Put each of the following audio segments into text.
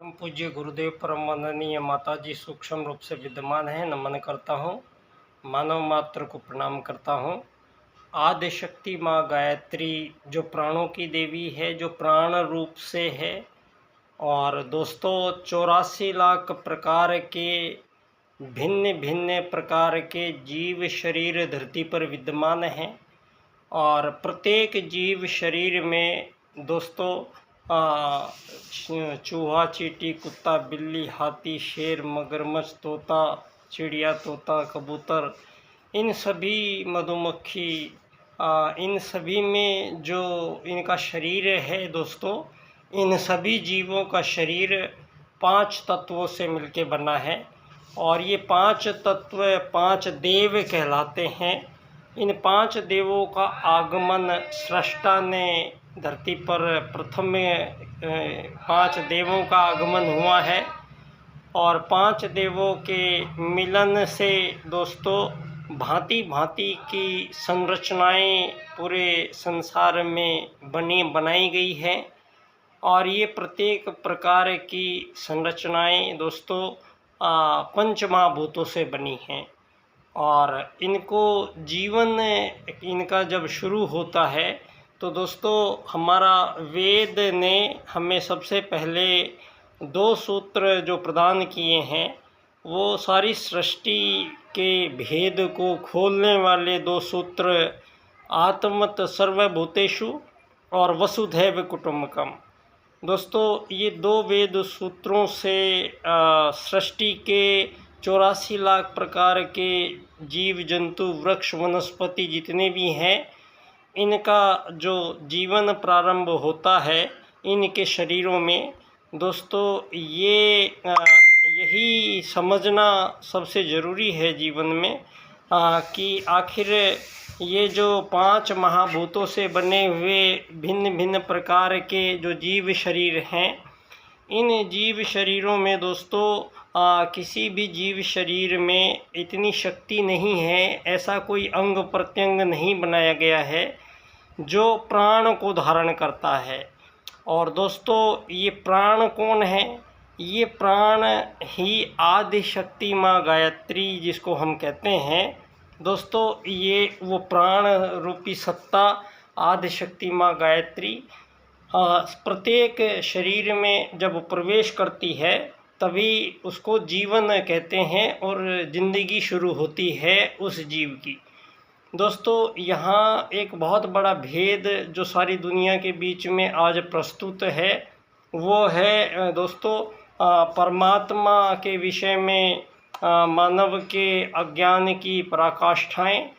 परम पूज्य गुरुदेव परम वंदनीय माता जी सूक्ष्म रूप से विद्यमान है। नमन करता हूँ, मानव मात्र को प्रणाम करता हूँ। आदि शक्ति माँ गायत्री जो प्राणों की देवी है, जो प्राण रूप से है। और दोस्तों 84 लाख प्रकार के भिन्न भिन्न प्रकार के जीव शरीर धरती पर विद्यमान हैं। और प्रत्येक जीव शरीर में दोस्तों चूहा, चींटी, कुत्ता, बिल्ली, हाथी, शेर, मगरमच्छ, तोता, चिड़िया, तोता, कबूतर, इन सभी मधुमक्खी, इन सभी में जो इनका शरीर है दोस्तों, इन सभी जीवों का शरीर 5 तत्वों से मिलके बना है। और ये 5 तत्व 5 देव कहलाते हैं। इन 5 देवों का आगमन सृष्टा ने धरती पर प्रथम 5 देवों का आगमन हुआ है। और 5 देवों के मिलन से दोस्तों भांति भांति की संरचनाएं पूरे संसार में बनाई गई है। और ये प्रत्येक प्रकार की संरचनाएं दोस्तों पंचमहाभूतों से बनी हैं। और इनको जीवन इनका जब शुरू होता है तो दोस्तों हमारा वेद ने हमें सबसे पहले 2 सूत्र जो प्रदान किए हैं, वो सारी सृष्टि के भेद को खोलने वाले 2 सूत्र आत्मत सर्वभूतेषु और वसुधैव कुटुम्बकम। दोस्तों ये 2 वेद सूत्रों से सृष्टि के 84 लाख प्रकार के जीव जंतु वृक्ष वनस्पति जितने भी हैं, इनका जो जीवन प्रारंभ होता है इनके शरीरों में। दोस्तों ये यही समझना सबसे ज़रूरी है जीवन में कि आखिर ये जो 5 महाभूतों से बने हुए भिन्न भिन्न प्रकार के जो जीव शरीर हैं, इन जीव शरीरों में दोस्तों किसी भी जीव शरीर में इतनी शक्ति नहीं है, ऐसा कोई अंग प्रत्यंग नहीं बनाया गया है जो प्राण को धारण करता है। और दोस्तों ये प्राण कौन है? ये प्राण ही आदि शक्ति माँ गायत्री जिसको हम कहते हैं दोस्तों, ये वो प्राण रूपी सत्ता आदि शक्ति माँ गायत्री प्रत्येक शरीर में जब प्रवेश करती है तभी उसको जीवन कहते हैं और ज़िंदगी शुरू होती है उस जीव की। दोस्तों यहाँ एक बहुत बड़ा भेद जो सारी दुनिया के बीच में आज प्रस्तुत है, वो है दोस्तों परमात्मा के विषय में मानव के अज्ञान की पराकाष्ठाएं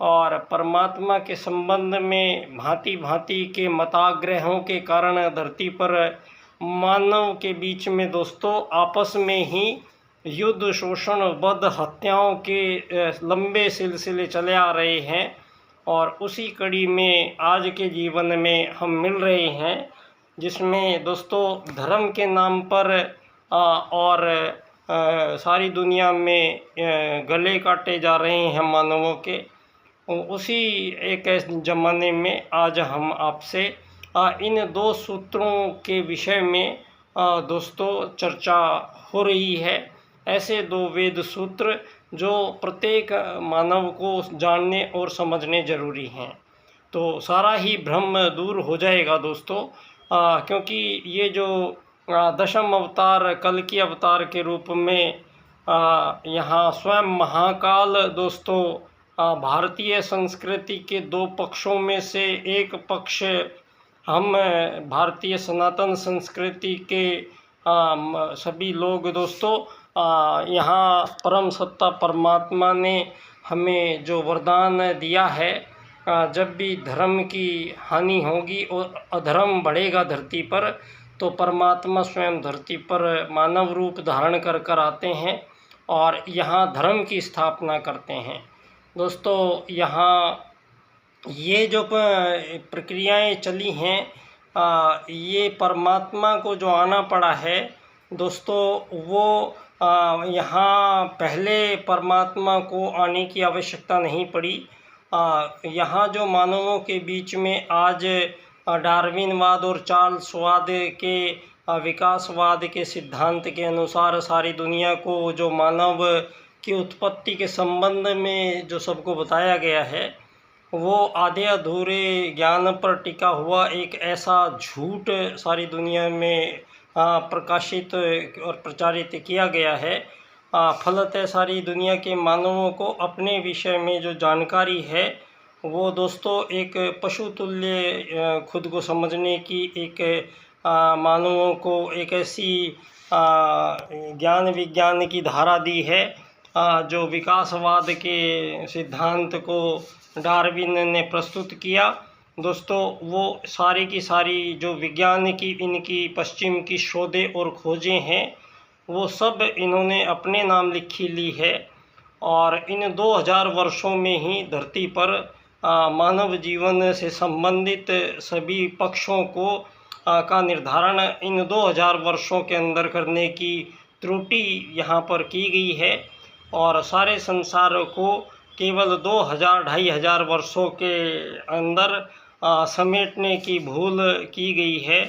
और परमात्मा के संबंध में भांति भांति के मताग्रहों के कारण धरती पर मानव के बीच में दोस्तों आपस में ही युद्ध, शोषण, वध, हत्याओं के लंबे सिलसिले चले आ रहे हैं। और उसी कड़ी में आज के जीवन में हम मिल रहे हैं, जिसमें दोस्तों धर्म के नाम पर और सारी दुनिया में गले काटे जा रहे हैं मानवों के। उसी एक ज़माने में आज हम आपसे इन 2 सूत्रों के विषय में दोस्तों चर्चा हो रही है। ऐसे 2 वेद सूत्र जो प्रत्येक मानव को जानने और समझने ज़रूरी हैं, तो सारा ही भ्रम दूर हो जाएगा दोस्तों। क्योंकि ये जो दशम अवतार कल की अवतार के रूप में यहाँ स्वयं महाकाल दोस्तों भारतीय संस्कृति के 2 पक्षों में से एक पक्ष हम भारतीय सनातन संस्कृति के सभी लोग दोस्तों यहाँ परम सत्ता परमात्मा ने हमें जो वरदान दिया है, जब भी धर्म की हानि होगी और अधर्म बढ़ेगा धरती पर, तो परमात्मा स्वयं धरती पर मानव रूप धारण कर आते हैं और यहाँ धर्म की स्थापना करते हैं। दोस्तों यहाँ ये जो प्रक्रियाएं चली हैं, ये परमात्मा को जो आना पड़ा है दोस्तों, वो यहाँ पहले परमात्मा को आने की आवश्यकता नहीं पड़ी। यहाँ जो मानवों के बीच में आज डार्विनवाद और चार्ल्सवाद के विकासवाद के सिद्धांत के अनुसार सारी दुनिया को जो मानव की उत्पत्ति के संबंध में जो सबको बताया गया है, वो आधे अधूरे ज्ञान पर टिका हुआ एक ऐसा झूठ सारी दुनिया में प्रकाशित और प्रचारित किया गया है। फलतः सारी दुनिया के मानवों को अपने विषय में जो जानकारी है वो दोस्तों एक पशु तुल्य खुद को समझने की एक मानवों को एक ऐसी ज्ञान विज्ञान की धारा दी है जो विकासवाद के सिद्धांत को डार्विन ने प्रस्तुत किया। दोस्तों वो सारी की सारी जो विज्ञान की इनकी पश्चिम की शोधें और खोजें हैं वो सब इन्होंने अपने नाम लिखी ली है और इन 2000 वर्षों में ही धरती पर मानव जीवन से संबंधित सभी पक्षों को का निर्धारण इन 2000 वर्षों के अंदर करने की त्रुटि यहाँ पर की गई है और सारे संसार को केवल 2000-2500 वर्षों के अंदर समेटने की भूल की गई है।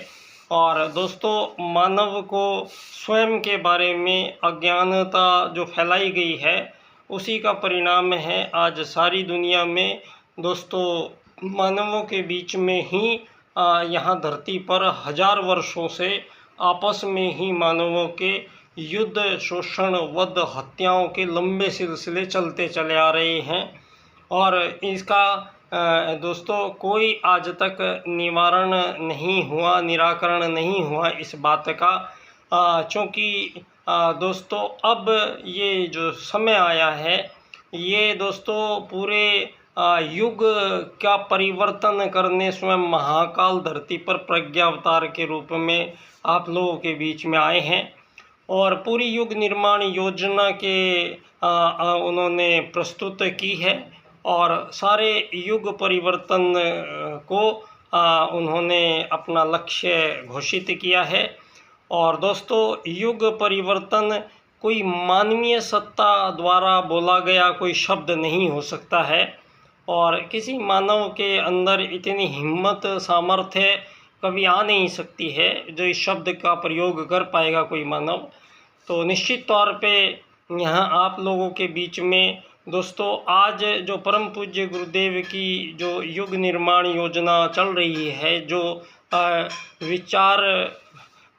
और दोस्तों मानव को स्वयं के बारे में अज्ञानता जो फैलाई गई है उसी का परिणाम है आज सारी दुनिया में दोस्तों मानवों के बीच में ही यहाँ धरती पर 1000 वर्षों से आपस में ही मानवों के युद्ध, शोषण, वध, हत्याओं के लंबे सिलसिले चलते चले आ रहे हैं और इसका दोस्तों कोई आज तक निवारण नहीं हुआ, निराकरण नहीं हुआ इस बात का, क्योंकि दोस्तों अब ये जो समय आया है ये दोस्तों पूरे युग का परिवर्तन करने स्वयं महाकाल धरती पर प्रज्ञावतार के रूप में आप लोगों के बीच में आए हैं और पूरी युग निर्माण योजना के उन्होंने प्रस्तुत की है और सारे युग परिवर्तन को उन्होंने अपना लक्ष्य घोषित किया है। और दोस्तों युग परिवर्तन कोई मानवीय सत्ता द्वारा बोला गया कोई शब्द नहीं हो सकता है और किसी मानव के अंदर इतनी हिम्मत, सामर्थ्य कभी आ नहीं सकती है जो इस शब्द का प्रयोग कर पाएगा कोई मानव। तो निश्चित तौर पे यहाँ आप लोगों के बीच में दोस्तों आज जो परम पूज्य गुरुदेव की जो युग निर्माण योजना चल रही है, जो विचार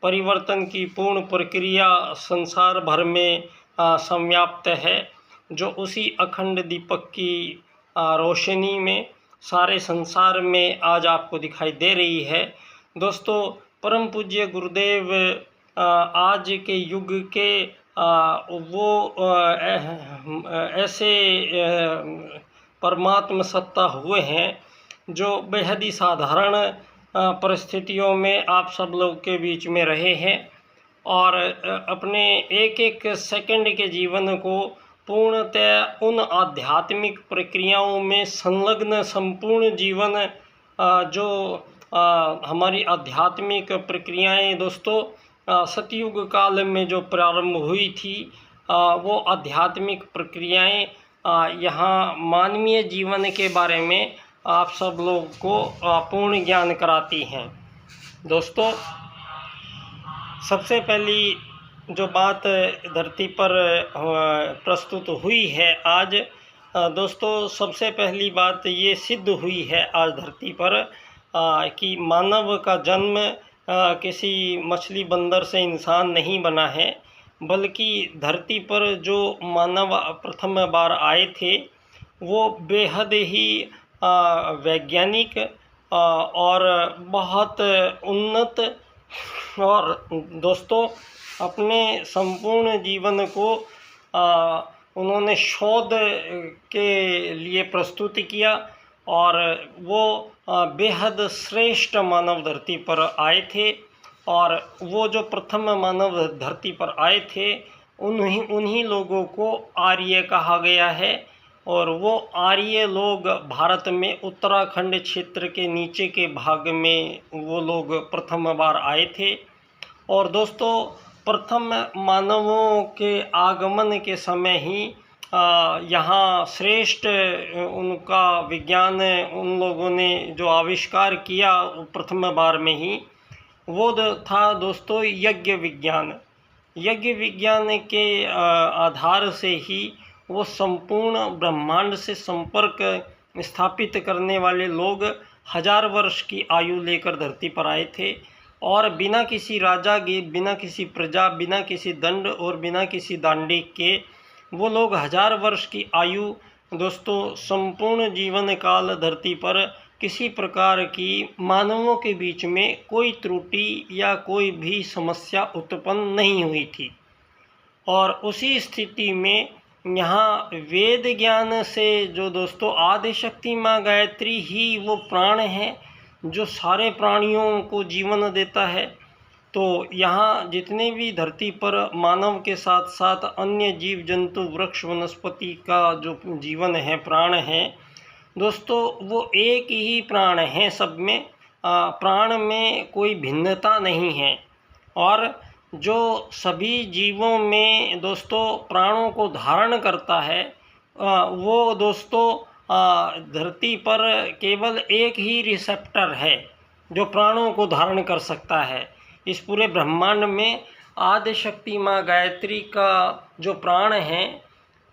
परिवर्तन की पूर्ण प्रक्रिया संसार भर में संव्याप्त है, जो उसी अखंड दीपक की रोशनी में सारे संसार में आज आपको दिखाई दे रही है। दोस्तों परम पूज्य गुरुदेव आज के युग के वो ऐसे परमात्म सत्ता हुए हैं जो बेहद ही साधारण परिस्थितियों में आप सब लोग के बीच में रहे हैं और अपने एक एक सेकंड के जीवन को पूर्णतः उन आध्यात्मिक प्रक्रियाओं में संलग्न संपूर्ण जीवन जो हमारी आध्यात्मिक प्रक्रियाएं दोस्तों सतयुग काल में जो प्रारंभ हुई थी वो आध्यात्मिक प्रक्रियाएं यहाँ मानवीय जीवन के बारे में आप सब लोग को पूर्ण ज्ञान कराती हैं। दोस्तों सबसे पहली जो बात धरती पर प्रस्तुत हुई है आज दोस्तों, सबसे पहली बात ये सिद्ध हुई है आज धरती पर कि मानव का जन्म किसी मछली बंदर से इंसान नहीं बना है, बल्कि धरती पर जो मानव प्रथम बार आए थे वो बेहद ही वैज्ञानिक और बहुत उन्नत और दोस्तों अपने संपूर्ण जीवन को उन्होंने शोध के लिए प्रस्तुत किया और वो बेहद श्रेष्ठ मानव धरती पर आए थे और वो जो प्रथम मानव धरती पर आए थे उन्हीं लोगों को आर्य कहा गया है और वो आर्य लोग भारत में उत्तराखंड क्षेत्र के नीचे के भाग में वो लोग प्रथम बार आए थे। और दोस्तों प्रथम मानवों के आगमन के समय ही यहाँ श्रेष्ठ उनका विज्ञान उन लोगों ने जो आविष्कार किया प्रथम बार में ही वो था दोस्तों यज्ञ विज्ञान। यज्ञ विज्ञान के आधार से ही वो संपूर्ण ब्रह्मांड से संपर्क स्थापित करने वाले लोग 1000 वर्ष की आयु लेकर धरती पर आए थे, और बिना किसी राजा के, बिना किसी प्रजा, बिना किसी दंड और बिना किसी दांडिक के वो लोग 1000 वर्ष की आयु दोस्तों संपूर्ण जीवन काल धरती पर किसी प्रकार की मानवों के बीच में कोई त्रुटि या कोई भी समस्या उत्पन्न नहीं हुई थी। और उसी स्थिति में यहाँ वेद ज्ञान से जो दोस्तों आदिशक्ति माँ गायत्री ही वो प्राण है जो सारे प्राणियों को जीवन देता है। तो यहाँ जितने भी धरती पर मानव के साथ साथ अन्य जीव जंतु, वृक्ष, वनस्पति का जो जीवन है, प्राण है दोस्तों, वो एक ही प्राण है। सब में प्राण में कोई भिन्नता नहीं है। और जो सभी जीवों में दोस्तों प्राणों को धारण करता है वो दोस्तों धरती पर केवल एक ही रिसेप्टर है जो प्राणों को धारण कर सकता है। इस पूरे ब्रह्मांड में आदिशक्ति माँ गायत्री का जो प्राण है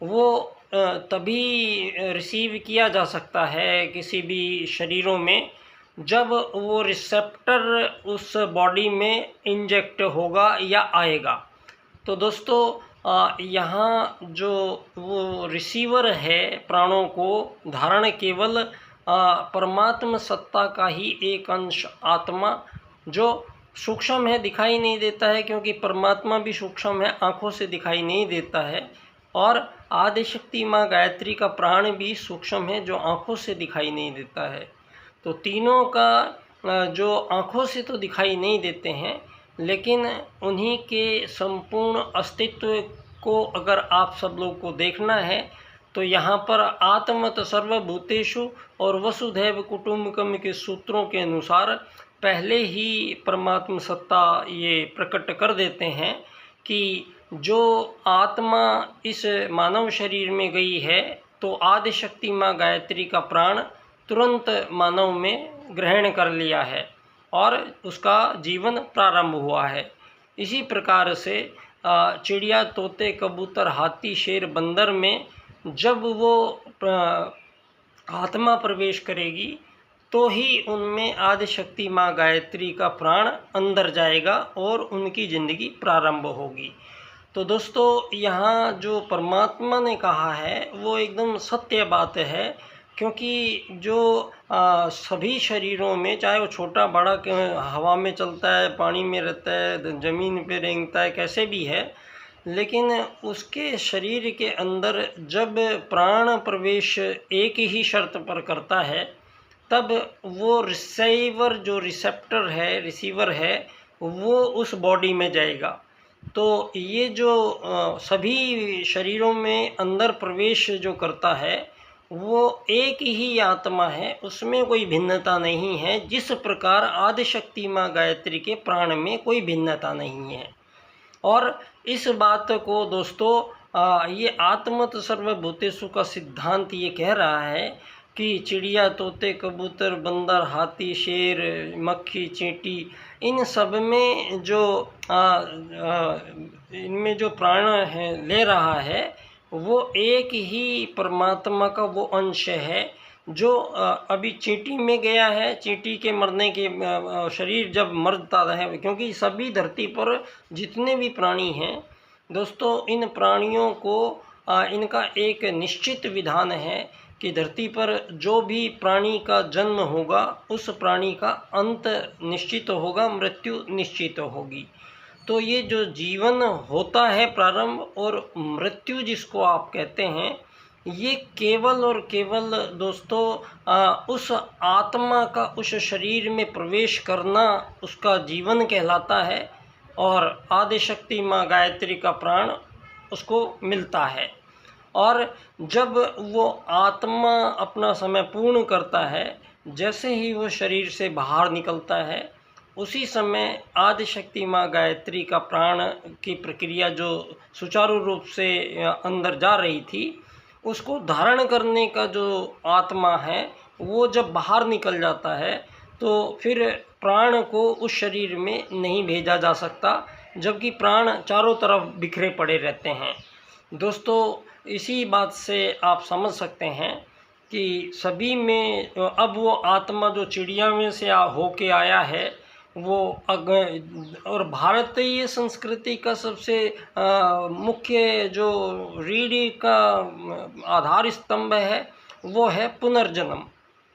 वो तभी रिसीव किया जा सकता है किसी भी शरीरों में जब वो रिसेप्टर उस बॉडी में इंजेक्ट होगा या आएगा। तो दोस्तों यहाँ जो वो रिसीवर है प्राणों को धारण केवल परमात्म सत्ता का ही एक अंश आत्मा जो सूक्ष्म है, दिखाई नहीं देता है, क्योंकि परमात्मा भी सूक्ष्म है, आँखों से दिखाई नहीं देता है। और आदिशक्ति माँ गायत्री का प्राण भी सूक्ष्म है जो आँखों से दिखाई नहीं देता है। तो तीनों का जो आँखों से तो दिखाई नहीं देते हैं, लेकिन उन्हीं के संपूर्ण अस्तित्व को अगर आप सब लोग को देखना है तो यहाँ पर आत्मत सर्वभूतेषु और वसुधैव कुटुम्बकम के सूत्रों के अनुसार पहले ही परमात्मा सत्ता ये प्रकट कर देते हैं कि जो आत्मा इस मानव शरीर में गई है तो आदिशक्ति माँ गायत्री का प्राण तुरंत मानव में ग्रहण कर लिया है और उसका जीवन प्रारंभ हुआ है। इसी प्रकार से चिड़िया, तोते, कबूतर, हाथी, शेर, बंदर में जब वो आत्मा प्रवेश करेगी तो ही उनमें आदिशक्ति माँ गायत्री का प्राण अंदर जाएगा और उनकी ज़िंदगी प्रारंभ होगी। तो दोस्तों यहाँ जो परमात्मा ने कहा है वो एकदम सत्य बात है, क्योंकि जो सभी शरीरों में, चाहे वो छोटा बड़ा हवा में चलता है, पानी में रहता है, ज़मीन पे रेंगता है, कैसे भी है, लेकिन उसके शरीर के अंदर जब प्राण प्रवेश एक ही शर्त पर करता है तब वो रिसीवर जो रिसेप्टर है, रिसीवर है, वो उस बॉडी में जाएगा। तो ये जो सभी शरीरों में अंदर प्रवेश जो करता है वो एक ही आत्मा है, उसमें कोई भिन्नता नहीं है। जिस प्रकार आदिशक्ति माँ गायत्री के प्राण में कोई भिन्नता नहीं है। और इस बात को दोस्तों ये आत्मत सर्वभूतेषु का सिद्धांत ये कह रहा है कि चिड़िया, तोते, कबूतर, बंदर, हाथी, शेर, मक्खी, चींटी, इन सब में जो इनमें जो प्राण है ले रहा है वो एक ही परमात्मा का वो अंश है जो अभी चींटी में गया है। चींटी के मरने के शरीर जब मरता है, क्योंकि सभी धरती पर जितने भी प्राणी हैं दोस्तों, इन प्राणियों को इनका एक निश्चित विधान है कि धरती पर जो भी प्राणी का जन्म होगा उस प्राणी का अंत निश्चित होगा, मृत्यु निश्चित होगी। तो ये जो जीवन होता है प्रारंभ और मृत्यु जिसको आप कहते हैं, ये केवल और केवल दोस्तों उस आत्मा का उस शरीर में प्रवेश करना उसका जीवन कहलाता है और आदिशक्ति माँ गायत्री का प्राण उसको मिलता है। और जब वो आत्मा अपना समय पूर्ण करता है, जैसे ही वो शरीर से बाहर निकलता है उसी समय आदिशक्ति माँ गायत्री का प्राण की प्रक्रिया जो सुचारू रूप से अंदर जा रही थी, उसको धारण करने का जो आत्मा है वो जब बाहर निकल जाता है तो फिर प्राण को उस शरीर में नहीं भेजा जा सकता, जबकि प्राण चारों तरफ बिखरे पड़े रहते हैं। दोस्तों, इसी बात से आप समझ सकते हैं कि सभी में अब वो आत्मा जो चिड़िया में से होके आया है, वो और भारतीय संस्कृति का सबसे मुख्य जो रीढ़ का आधार स्तंभ है वो है पुनर्जन्म।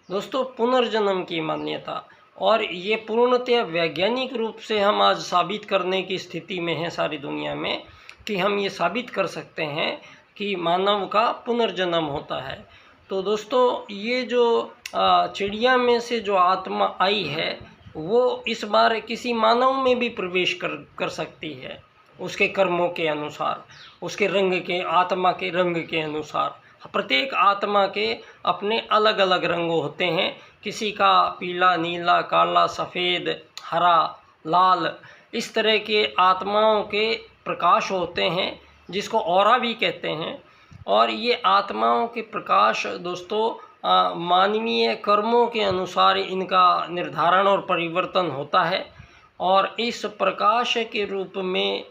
दोस्तों, पुनर्जन्म की मान्यता, और ये पूर्णतः वैज्ञानिक रूप से हम आज साबित करने की स्थिति में हैं सारी दुनिया में, कि हम ये साबित कर सकते हैं कि मानव का पुनर्जन्म होता है। तो दोस्तों, ये जो चिड़िया में से जो आत्मा आई है, वो इस बार किसी मानव में भी प्रवेश कर सकती है, उसके कर्मों के अनुसार, उसके रंग के, आत्मा के रंग के अनुसार। प्रत्येक आत्मा के अपने अलग अलग रंग होते हैं, किसी का पीला, नीला, काला, सफ़ेद, हरा, लाल, इस तरह के आत्माओं के प्रकाश होते हैं, जिसको ऑरा भी कहते हैं। और ये आत्माओं के प्रकाश दोस्तों मानवीय कर्मों के अनुसार इनका निर्धारण और परिवर्तन होता है। और इस प्रकाश के रूप में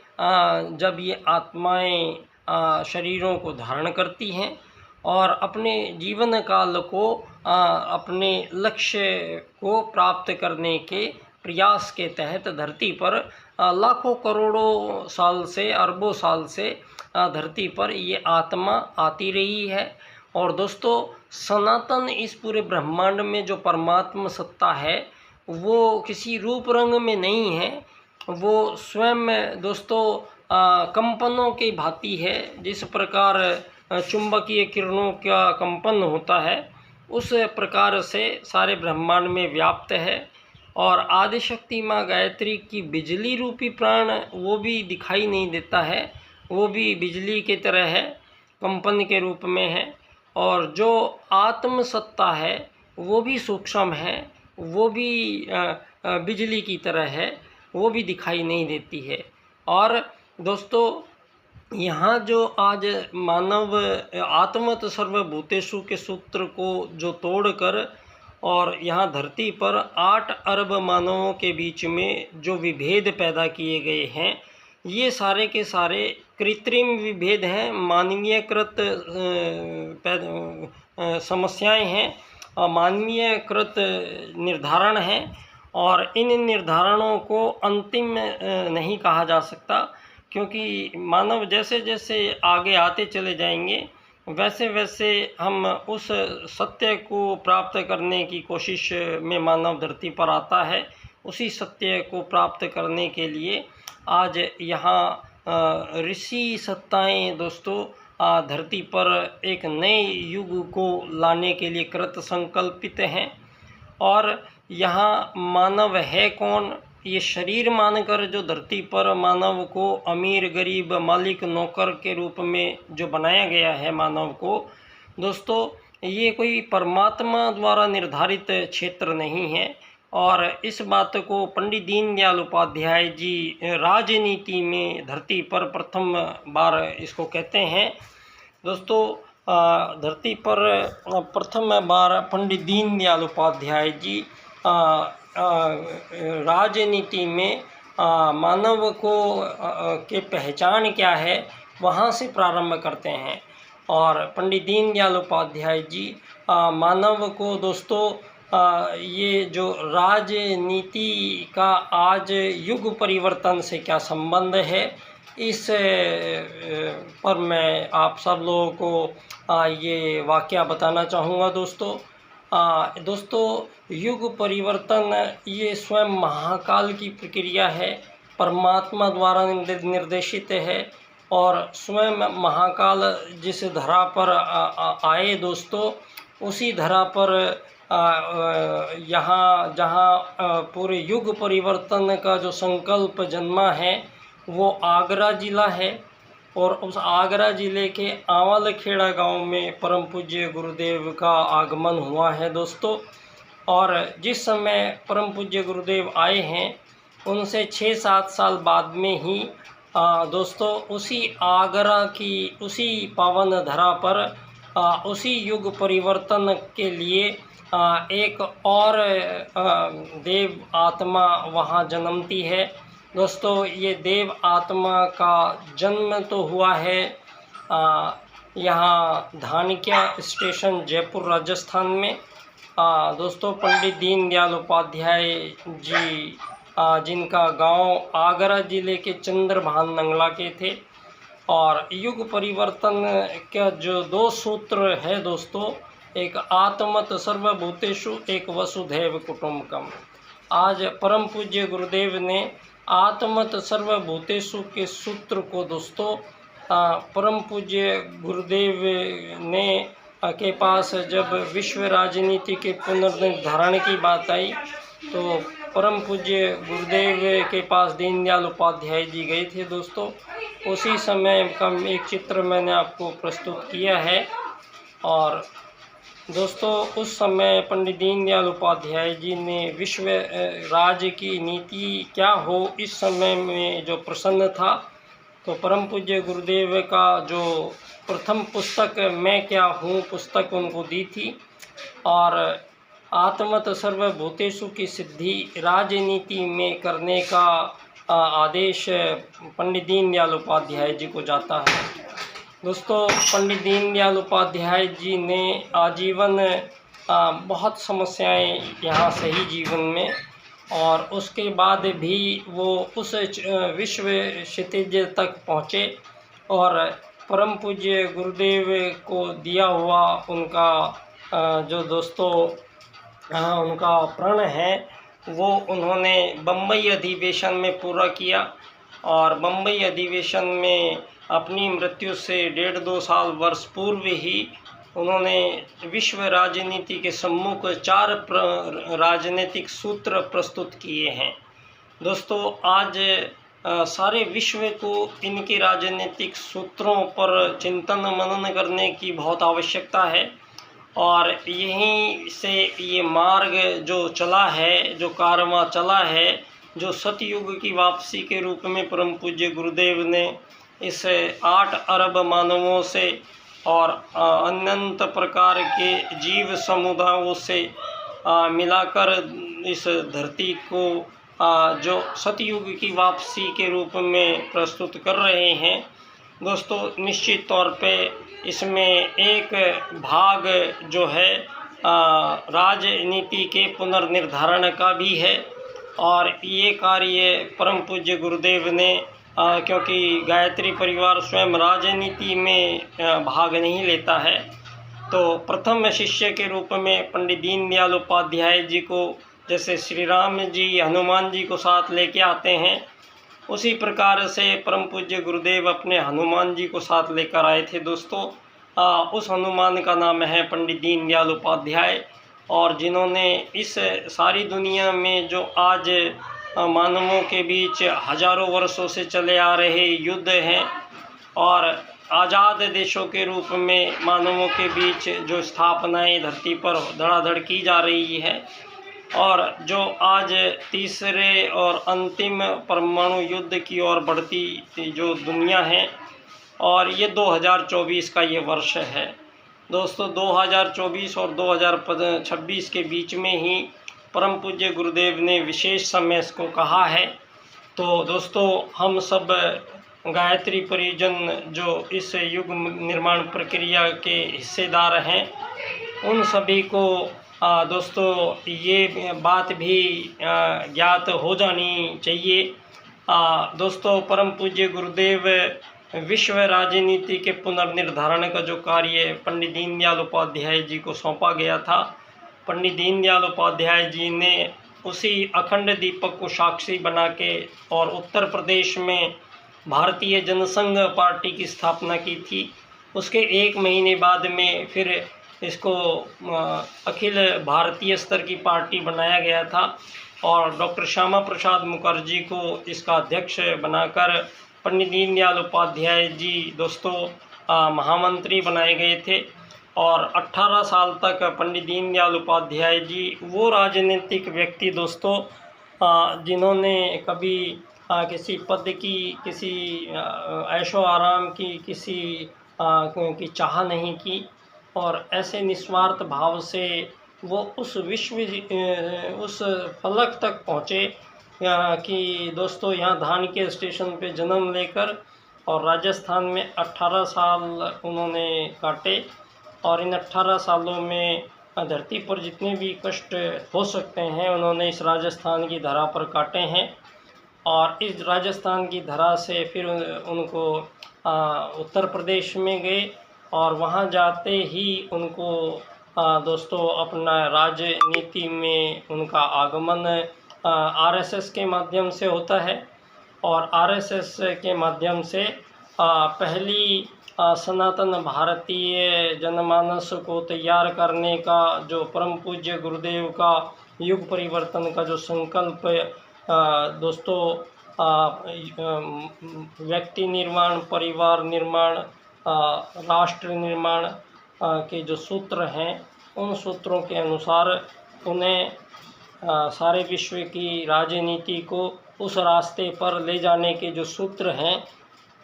जब ये आत्माएं शरीरों को धारण करती हैं और अपने जीवन काल को अपने लक्ष्य को प्राप्त करने के प्रयास के तहत धरती पर लाखों करोड़ों साल से, अरबों साल से धरती पर ये आत्मा आती रही है। और दोस्तों, सनातन इस पूरे ब्रह्मांड में जो परमात्मा सत्ता है, वो किसी रूप रंग में नहीं है, वो स्वयं दोस्तों कंपनों की भांति है। जिस प्रकार चुंबकीय किरणों का कंपन होता है, उस प्रकार से सारे ब्रह्मांड में व्याप्त है। और आदिशक्ति माँ गायत्री की बिजली रूपी प्राण वो भी दिखाई नहीं देता है, वो भी बिजली की तरह है, कंपन के रूप में है। और जो आत्म सत्ता है वो भी सूक्ष्म है, वो भी बिजली की तरह है, वो भी दिखाई नहीं देती है। और दोस्तों, यहाँ जो आज मानव आत्मत सर्वभूतेषु के सूत्र को जो तोड़कर और यहाँ धरती पर 8 अरब मानवों के बीच में जो विभेद पैदा किए गए हैं, ये सारे के सारे कृत्रिम विभेद हैं, मानवीयकृत समस्याएं हैं, मानवीयकृत निर्धारण हैं। और इन निर्धारणों को अंतिम नहीं कहा जा सकता, क्योंकि मानव जैसे जैसे आगे आते चले जाएंगे, वैसे वैसे हम उस सत्य को प्राप्त करने की कोशिश में मानव धरती पर आता है। उसी सत्य को प्राप्त करने के लिए आज यहाँ ऋषि सत्ताएं दोस्तों धरती पर एक नए युग को लाने के लिए कृत संकल्पित हैं। और यहाँ मानव है कौन, ये शरीर मानकर जो धरती पर मानव को अमीर, गरीब, मालिक, नौकर के रूप में जो बनाया गया है मानव को, दोस्तों ये कोई परमात्मा द्वारा निर्धारित क्षेत्र नहीं है। और इस बात को पंडित दीनदयाल उपाध्याय जी राजनीति में धरती पर प्रथम बार इसको कहते हैं। दोस्तों, धरती पर प्रथम बार पंडित दीनदयाल उपाध्याय जी राजनीति में मानव को के पहचान क्या है वहाँ से प्रारंभ करते हैं। और पंडित दीनदयाल उपाध्याय जी मानव को दोस्तों ये जो राजनीति का आज युग परिवर्तन से क्या संबंध है, इस पर मैं आप सब लोगों को ये वाकया बताना चाहूँगा। दोस्तों युग परिवर्तन ये स्वयं महाकाल की प्रक्रिया है, परमात्मा द्वारा निर्देशित है। और स्वयं महाकाल जिस धरा पर आए दोस्तों, उसी धरा पर यहाँ जहाँ पूरे युग परिवर्तन का जो संकल्प जन्मा है वो आगरा ज़िला है। और उस आगरा ज़िले के आंवलखेड़ा गांव में परम पूज्य गुरुदेव का आगमन हुआ है दोस्तों। और जिस समय परम पूज्य गुरुदेव आए हैं, उनसे 6-7 साल बाद में ही दोस्तों उसी आगरा की उसी पावन धरा पर उसी युग परिवर्तन के लिए एक और देव आत्मा वहाँ जन्मती है। दोस्तों, ये देव आत्मा का जन्म तो हुआ है यहाँ धानक्या स्टेशन, जयपुर, राजस्थान में। दोस्तों, पंडित दीनदयाल उपाध्याय जी जिनका गांव आगरा ज़िले के चंद्रभान नंगला के थे। और युग परिवर्तन का जो 2 सूत्र है दोस्तों, एक आत्मत सर्वभूतेषु, एक वसुधैव कुटुंबकम। आज परम पूज्य गुरुदेव ने आत्मत सर्वभूतेषु के सूत्र को दोस्तों परम पूज्य गुरुदेव ने के पास जब विश्व राजनीति के पुनर्निर्धारण की बात आई तो परम पूज्य गुरुदेव के पास दीनदयाल उपाध्याय जी गए थे दोस्तों। उसी समय का एक चित्र मैंने आपको प्रस्तुत किया है। और दोस्तों, उस समय पंडित दीनदयाल उपाध्याय जी ने विश्व राज्य की नीति क्या हो इस समय में जो प्रसन्न था, तो परम पूज्य गुरुदेव का जो प्रथम पुस्तक मैं क्या हूँ पुस्तक उनको दी थी। और आत्मत सर्वभूतेषु की सिद्धि राजनीति में करने का आदेश पंडित दीनदयाल उपाध्याय जी को जाता है। दोस्तों, पंडित दीनदयाल उपाध्याय जी ने आजीवन बहुत समस्याएं यहाँ सही जीवन में, और उसके बाद भी वो उस विश्व क्षितिज तक पहुँचे और परम पूज्य गुरुदेव को दिया हुआ उनका जो दोस्तों उनका प्रण है वो उन्होंने बम्बई अधिवेशन में पूरा किया। और बम्बई अधिवेशन में अपनी मृत्यु से 1.5-2 साल वर्ष पूर्व ही उन्होंने विश्व राजनीति के सम्मुख 4 राजनीतिक सूत्र प्रस्तुत किए हैं। दोस्तों, आज सारे विश्व को इनके राजनीतिक सूत्रों पर चिंतन मनन करने की बहुत आवश्यकता है। और यहीं से ये मार्ग जो चला है, जो कारवां चला है, जो सतयुग की वापसी के रूप में परम पूज्य गुरुदेव ने इस 8 अरब मानवों से और अनंत प्रकार के जीव समुदायों से मिलाकर इस धरती को जो सतयुग की वापसी के रूप में प्रस्तुत कर रहे हैं। दोस्तों, निश्चित तौर पे इसमें एक भाग जो है राजनीति के पुनर्निर्धारण का भी है। और ये कार्य परम पूज्य गुरुदेव ने क्योंकि गायत्री परिवार स्वयं राजनीति में भाग नहीं लेता है, तो प्रथम शिष्य के रूप में पंडित दीनदयाल उपाध्याय जी को जैसे श्री राम जी हनुमान जी को साथ लेके आते हैं, उसी प्रकार से परम पूज्य गुरुदेव अपने हनुमान जी को साथ लेकर आए थे दोस्तों। उस हनुमान का नाम है पंडित दीनदयाल उपाध्याय, और जिन्होंने इस सारी दुनिया में जो आज मानवों के बीच हजारों वर्षों से चले आ रहे युद्ध हैं और आज़ाद देशों के रूप में मानवों के बीच जो स्थापनाएं धरती पर धड़ाधड़ की जा रही है, और जो आज तीसरे और अंतिम परमाणु युद्ध की ओर बढ़ती जो दुनिया है, और ये 2024 का ये वर्ष है दोस्तों। 2024 और 2026 के बीच में ही परम पूज्य गुरुदेव ने विशेष समय को कहा है। तो दोस्तों, हम सब गायत्री परिजन जो इस युग निर्माण प्रक्रिया के हिस्सेदार हैं, उन सभी को दोस्तों ये बात भी ज्ञात हो जानी चाहिए। दोस्तों, परम पूज्य गुरुदेव विश्व राजनीति के पुनर्निर्धारण का जो कार्य पंडित दीनदयाल उपाध्याय जी को सौंपा गया था, पंडित दीनदयाल उपाध्याय जी ने उसी अखंड दीपक को साक्षी बना के और उत्तर प्रदेश में भारतीय जनसंघ पार्टी की स्थापना की थी। उसके 1 महीने बाद में फिर इसको अखिल भारतीय स्तर की पार्टी बनाया गया था, और डॉक्टर श्यामा प्रसाद मुखर्जी को इसका अध्यक्ष बनाकर पंडित दीनदयाल उपाध्याय जी दोस्तों महामंत्री बनाए गए थे। और 18 साल तक पंडित दीनदयाल उपाध्याय जी वो राजनीतिक व्यक्ति दोस्तों जिन्होंने कभी किसी पद की, किसी ऐशो आराम की, किसी की चाह नहीं की, और ऐसे निस्वार्थ भाव से वो उस फलक तक पहुँचे कि दोस्तों यहाँ धान के स्टेशन पे जन्म लेकर और राजस्थान में 18 साल उन्होंने काटे और इन 18 सालों में धरती पर जितने भी कष्ट हो सकते हैं उन्होंने इस राजस्थान की धरा पर काटे हैं। और इस राजस्थान की धरा से फिर उनको उत्तर प्रदेश में गए और वहाँ जाते ही उनको दोस्तों अपना राजनीति में उनका आगमन आरएसएस के माध्यम से होता है। और आरएसएस के माध्यम से पहली सनातन भारतीय जनमानस को तैयार करने का जो परम पूज्य गुरुदेव का युग परिवर्तन का जो संकल्प दोस्तों व्यक्ति निर्माण, परिवार निर्माण, राष्ट्र निर्माण के जो सूत्र हैं उन सूत्रों के अनुसार उन्हें सारे विश्व की राजनीति को उस रास्ते पर ले जाने के जो सूत्र हैं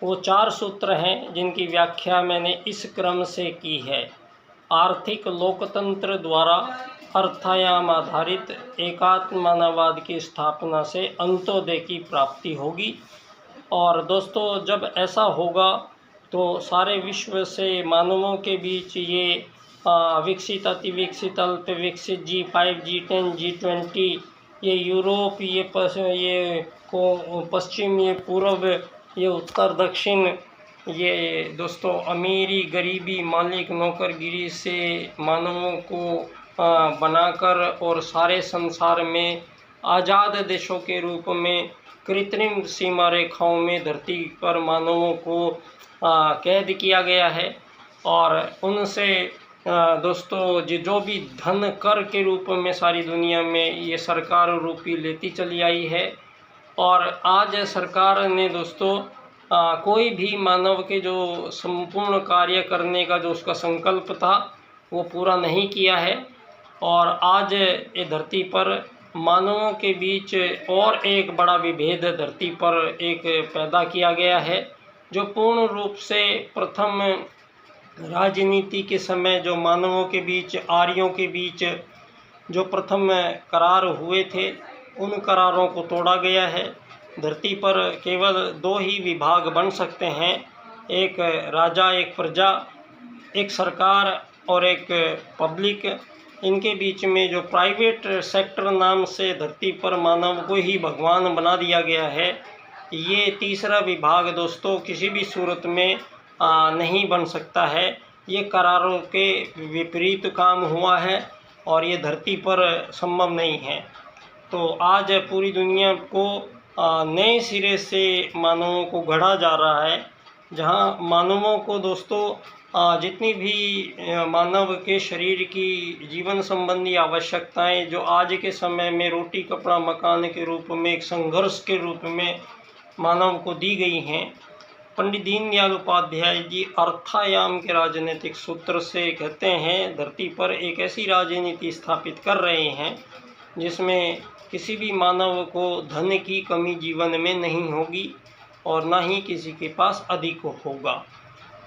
वो 4 सूत्र हैं जिनकी व्याख्या मैंने इस क्रम से की है। आर्थिक लोकतंत्र द्वारा अर्थायाम आधारित एकात्म मानववाद की स्थापना से अंत्योदय की प्राप्ति होगी। और दोस्तों जब ऐसा होगा तो सारे विश्व से मानवों के बीच ये विकसित, अति विकसित, अल्प विकसित, G5, G10, G20, ये यूरोप, ये पश्चिम, ये पूर्व, ये उत्तर दक्षिण, ये दोस्तों अमीरी गरीबी मालिक नौकरगिरी से मानवों को बनाकर और सारे संसार में आज़ाद देशों के रूप में कृत्रिम सीमा रेखाओं में धरती पर मानवों को कैद किया गया है। और उनसे दोस्तों जो भी धन कर के रूप में सारी दुनिया में ये सरकार रूपी लेती चली आई है। और आज सरकार ने दोस्तों कोई भी मानव के जो संपूर्ण कार्य करने का जो उसका संकल्प था वो पूरा नहीं किया है। और आज ये धरती पर मानवों के बीच और एक बड़ा विभेद धरती पर एक पैदा किया गया है, जो पूर्ण रूप से प्रथम राजनीति के समय जो मानवों के बीच, आर्यों के बीच जो प्रथम करार हुए थे उन करारों को तोड़ा गया है। धरती पर केवल 2 ही विभाग बन सकते हैं, एक राजा, एक प्रजा, एक सरकार और एक पब्लिक। इनके बीच में जो प्राइवेट सेक्टर नाम से धरती पर मानव को ही भगवान बना दिया गया है, ये तीसरा विभाग दोस्तों किसी भी सूरत में नहीं बन सकता है। ये करारों के विपरीत काम हुआ है और ये धरती पर संभव नहीं है। तो आज पूरी दुनिया को नए सिरे से मानवों को गढ़ा जा रहा है, जहां मानवों को दोस्तों जितनी भी मानव के शरीर की जीवन संबंधी आवश्यकताएं जो आज के समय में रोटी कपड़ा मकान के रूप में एक संघर्ष के रूप में मानव को दी गई हैं, पंडित दीनदयाल उपाध्याय जी अर्थायाम के राजनीतिक सूत्र से कहते हैं धरती पर एक ऐसी राजनीति स्थापित कर रहे हैं जिसमें किसी भी मानव को धन की कमी जीवन में नहीं होगी और ना ही किसी के पास अधिक होगा।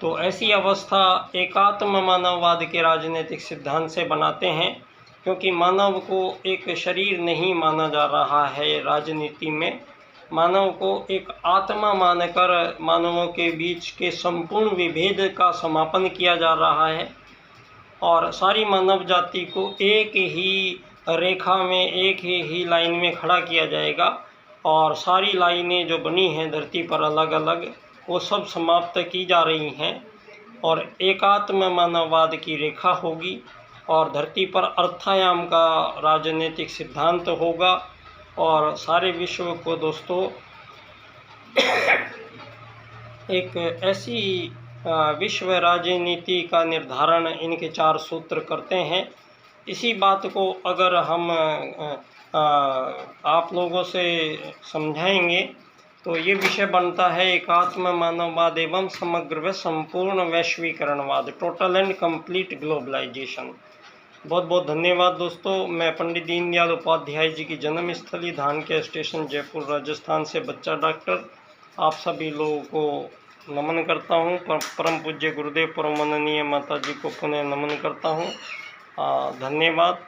तो ऐसी अवस्था एकात्म मानववाद के राजनीतिक सिद्धांत से बनाते हैं, क्योंकि मानव को एक शरीर नहीं माना जा रहा है राजनीति में। मानव को एक आत्मा मानकर मानवों के बीच के संपूर्ण विभेद का समापन किया जा रहा है और सारी मानव जाति को एक ही रेखा में, एक ही लाइन में खड़ा किया जाएगा और सारी लाइनें जो बनी हैं धरती पर अलग अलग, वो सब समाप्त की जा रही हैं और एकात्म मानववाद की रेखा होगी और धरती पर अर्थायाम का राजनीतिक सिद्धांत होगा और सारे विश्व को दोस्तों एक ऐसी विश्व राजनीति का निर्धारण इनके 4 सूत्र करते हैं। इसी बात को अगर हम आप लोगों से समझाएंगे तो ये विषय बनता है एकात्म मानववाद एवं समग्र व संपूर्ण वैश्वीकरणवाद, टोटल एंड कंप्लीट ग्लोबलाइजेशन। बहुत बहुत धन्यवाद दोस्तों। मैं पंडित दीनदयाल उपाध्याय जी की जन्मस्थली धान के स्टेशन जयपुर राजस्थान से बच्चा डॉक्टर आप सभी लोगों को नमन करता हूँ। परम पूज्य गुरुदेव परम माननीय माता जी को पुनः नमन करता हूँ। धन्यवाद।